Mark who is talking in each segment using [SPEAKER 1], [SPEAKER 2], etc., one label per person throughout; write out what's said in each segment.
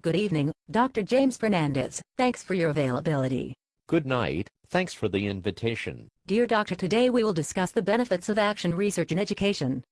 [SPEAKER 1] Good evening, Dr. James Fernandez. Thanks for your availability.
[SPEAKER 2] Good night, thanks for the invitation.
[SPEAKER 1] Dear Doctor, today we will discuss the benefits of action research in education.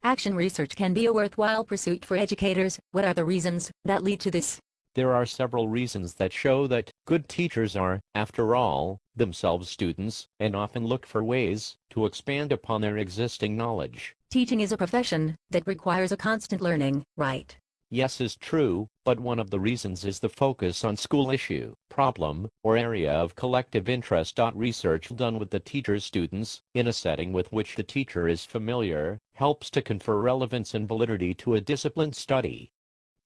[SPEAKER 1] Action research can be a worthwhile pursuit for educators. What are the reasons that lead to this?
[SPEAKER 2] There are several reasons that show that good teachers are, after all, themselves students, and often look for ways to expand upon their existing knowledge.
[SPEAKER 1] Teaching is a profession that requires a constant learning, right?
[SPEAKER 2] Yes is true, but one of the reasons is the focus on school issue, problem, or area of collective interest. Research done with the teacher's students, in a setting with which the teacher is familiar, helps to confer relevance and validity to a disciplined study.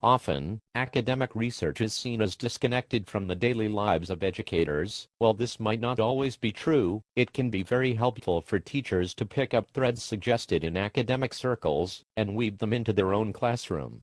[SPEAKER 2] Often, academic research is seen as disconnected from the daily lives of educators. While this might not always be true, it can be very helpful for teachers to pick up threads suggested in academic circles and weave them into their own classroom.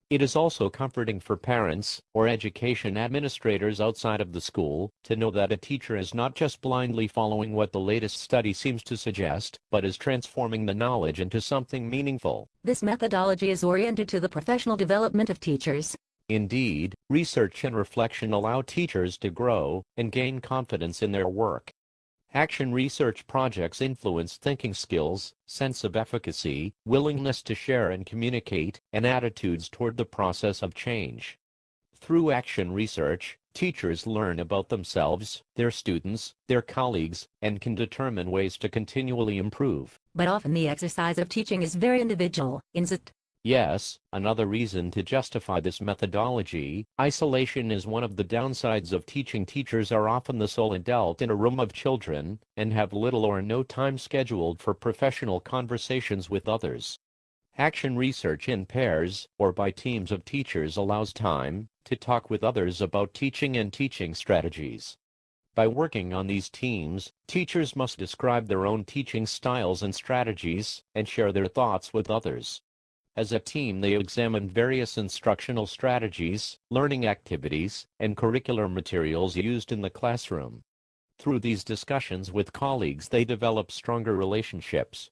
[SPEAKER 2] It is also comforting for parents or education administrators outside of the school to know that a teacher is not just blindly following what the latest study seems to suggest, but is transforming the knowledge into something meaningful.
[SPEAKER 1] This methodology is oriented to the professional development of teachers.
[SPEAKER 2] Indeed, research and reflection allow teachers to grow and gain confidence in their work. Action research projects influence thinking skills, sense of efficacy, willingness to share and communicate, and attitudes toward the process of change. Through action research, teachers learn about themselves, their students, their colleagues, and can determine ways to continually improve.
[SPEAKER 1] But often the exercise of teaching is very individual, isn't it?
[SPEAKER 2] Yes, another reason to justify this methodology, isolation is one of the downsides of teaching. Teachers are often the sole adult in a room of children, and have little or no time scheduled for professional conversations with others. Action research in pairs, or by teams of teachers, allows time to talk with others about teaching and teaching strategies. By working on these teams, teachers must describe their own teaching styles and strategies, and share their thoughts with others. As a team, they examine various instructional strategies, learning activities, and curricular materials used in the classroom. Through these discussions with colleagues, they develop stronger relationships.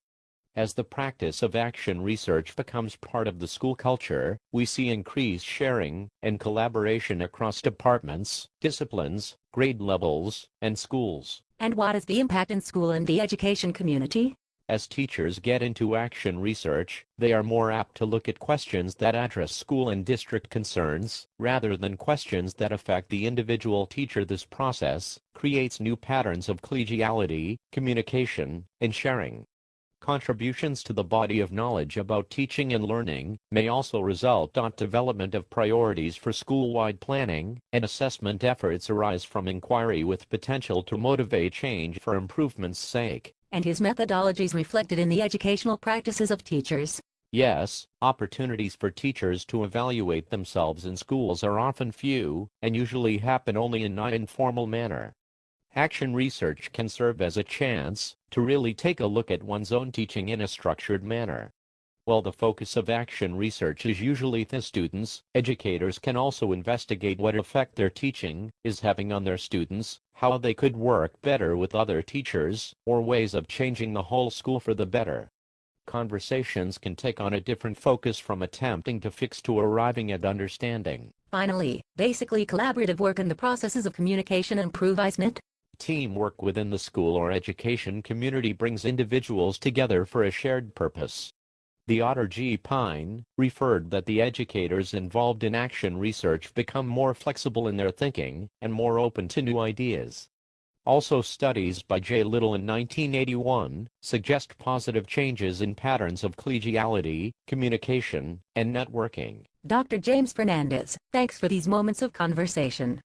[SPEAKER 2] As the practice of action research becomes part of the school culture, we see increased sharing and collaboration across departments, disciplines, grade levels, and schools.
[SPEAKER 1] And what is the impact in school and the education community?
[SPEAKER 2] As teachers get into action research, they are more apt to look at questions that address school and district concerns, rather than questions that affect the individual teacher. This process creates new patterns of collegiality, communication, and sharing. Contributions to the body of knowledge about teaching and learning may also result. Development of priorities for school-wide planning and assessment efforts arise from inquiry with potential to motivate change for improvement's sake.
[SPEAKER 1] And his methodologies reflected in the educational practices of teachers.
[SPEAKER 2] Yes, opportunities for teachers to evaluate themselves in schools are often few, and usually happen only in an informal manner. Action research can serve as a chance to really take a look at one's own teaching in a structured manner. While the focus of action research is usually the students, educators can also investigate what effect their teaching is having on their students, how they could work better with other teachers, or ways of changing the whole school for the better. Conversations can take on a different focus from attempting to fix to arriving at understanding.
[SPEAKER 1] Finally, basically collaborative work in the processes of communication improve, isn't it?
[SPEAKER 2] Teamwork within the school or education community brings individuals together for a shared purpose. The author G. Pine referred that the educators involved in action research become more flexible in their thinking and more open to new ideas. Also, studies by J. Little in 1981 suggest positive changes in patterns of collegiality, communication, and networking.
[SPEAKER 1] Dr. James Fernandez, thanks for these moments of conversation.